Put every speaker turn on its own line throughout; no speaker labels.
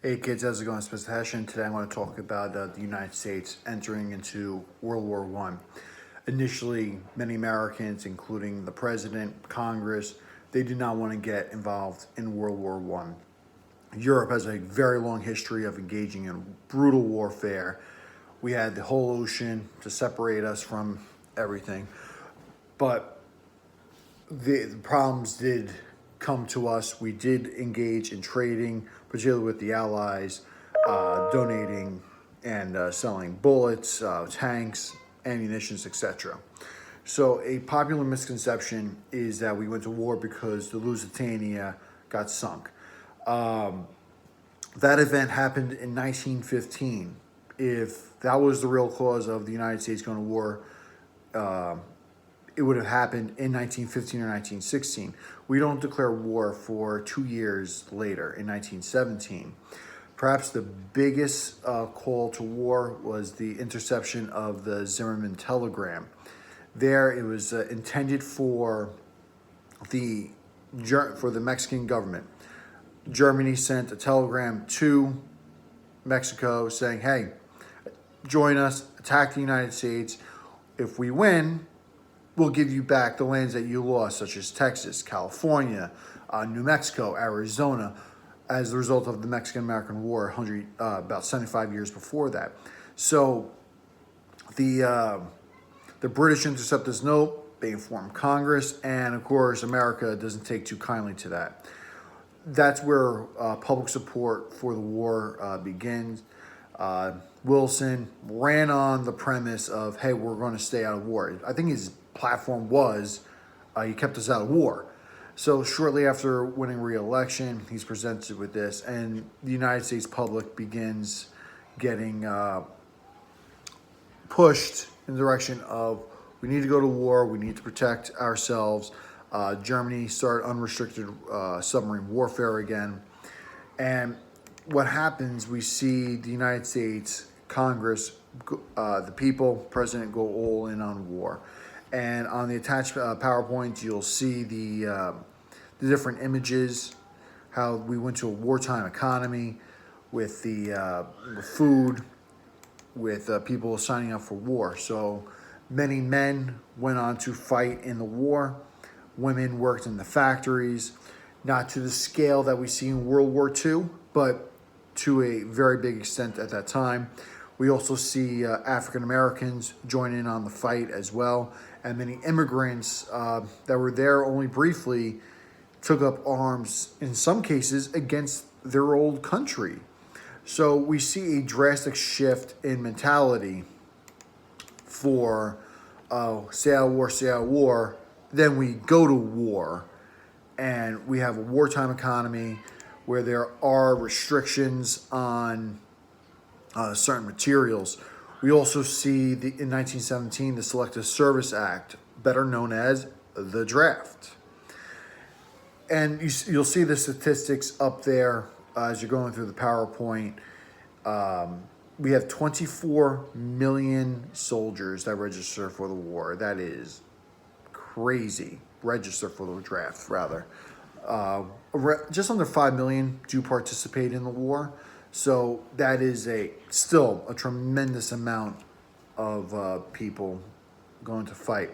Hey kids, how's it going? It's Mr. Hession. Today I want to talk about the United States entering into World War I. Initially, many Americans, including the president, Congress, they did not want to get involved in World War I. Europe has a very long history of engaging in brutal warfare. We had the whole ocean to separate us from everything. But the problems did come to us. We did engage in trading, particularly with the Allies, donating and selling bullets, tanks, ammunitions, etc. So a popular misconception is that we went to war because the Lusitania got sunk. That event happened in 1915. If that was the real cause of the United States going to war, it would have happened in 1915 or 1916. We don't declare war for 2 years later, in 1917. Perhaps the biggest call to war was the interception of the Zimmerman telegram. There, it was intended for the Mexican government. Germany sent a telegram to Mexico saying, hey, join us, attack the United States. If we win, we'll give you back the lands that you lost, such as Texas, California, New Mexico, Arizona, as a result of the Mexican-American War about 75 years before that. So the British intercept this note, they inform Congress, and of course, America doesn't take too kindly to that. That's where public support for the war begins. Wilson ran on the premise of, hey, we're going to stay out of war. I think his platform was, he kept us out of war. So shortly after winning re-election, he's presented with this, and the United States public begins getting pushed in the direction of, we need to go to war, we need to protect ourselves. Germany started unrestricted submarine warfare again. And what happens, we see the United States, Congress, the people, president go all in on war. And on the attached PowerPoint, you'll see the different images, how we went to a wartime economy with the food, with people signing up for war. So many men went on to fight in the war. Women worked in the factories, not to the scale that we see in World War II, but to a very big extent at that time. We also see African Americans join in on the fight as well, and many immigrants that were there only briefly took up arms, in some cases, against their old country. So we see a drastic shift in mentality for say out war, then we go to war, and we have a wartime economy where there are restrictions on certain materials. We also see in 1917 the Selective Service Act, better known as the draft. And you'll see the statistics up there as you're going through the PowerPoint. We have 24 million soldiers that register for the war. That is crazy. Register for the draft, rather. Just under 5 million do participate in the war. So that is still a tremendous amount of people going to fight.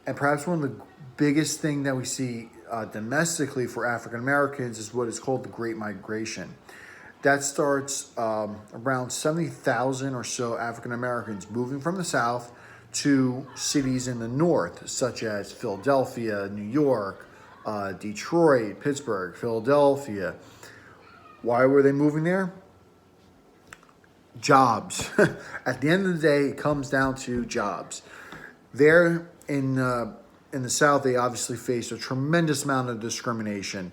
And perhaps one of the biggest thing that we see domestically for African Americans is what is called the Great Migration. That starts around 70,000 or so African Americans moving from the South to cities in the North, such as Philadelphia, New York, Detroit, Pittsburgh, Philadelphia. Why were they moving there? Jobs. At the end of the day, it comes down to jobs. There in the South, they obviously faced a tremendous amount of discrimination,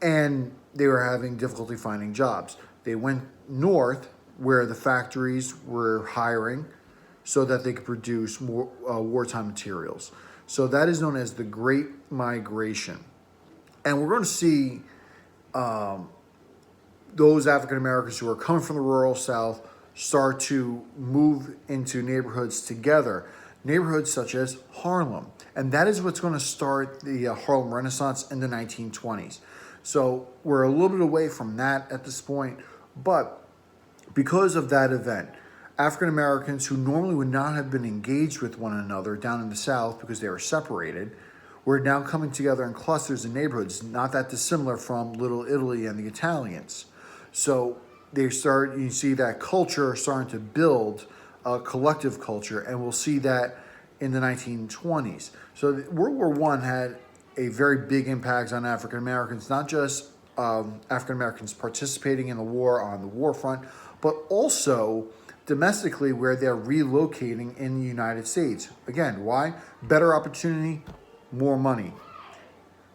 and they were having difficulty finding jobs. They went north, where the factories were hiring, so that they could produce more wartime materials. So that is known as the Great Migration. And we're going to see those African Americans who are coming from the rural South start to move into neighborhoods together, neighborhoods such as Harlem. And that is what's going to start the Harlem Renaissance in the 1920s. So we're a little bit away from that at this point, but because of that event, African Americans who normally would not have been engaged with one another down in the South because they were separated, were now coming together in clusters and neighborhoods, not that dissimilar from Little Italy and the Italians. So you see that culture starting to build a collective culture, and we'll see that in the 1920s. So World War I had a very big impact on African Americans, not just African Americans participating in the war on the war front, but also domestically where they're relocating in the United States. Again, why? Better opportunity, more money.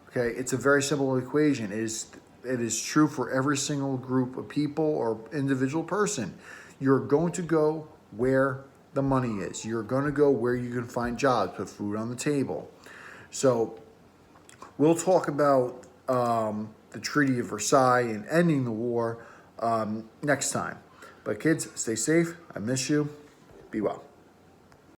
Okay, it's a very simple equation. It is true for every single group of people or individual person. You're going to go where the money is. You're going to go where you can find jobs, put food on the table. So we'll talk about the Treaty of Versailles and ending the war next time. But kids, stay safe. I miss you. Be well.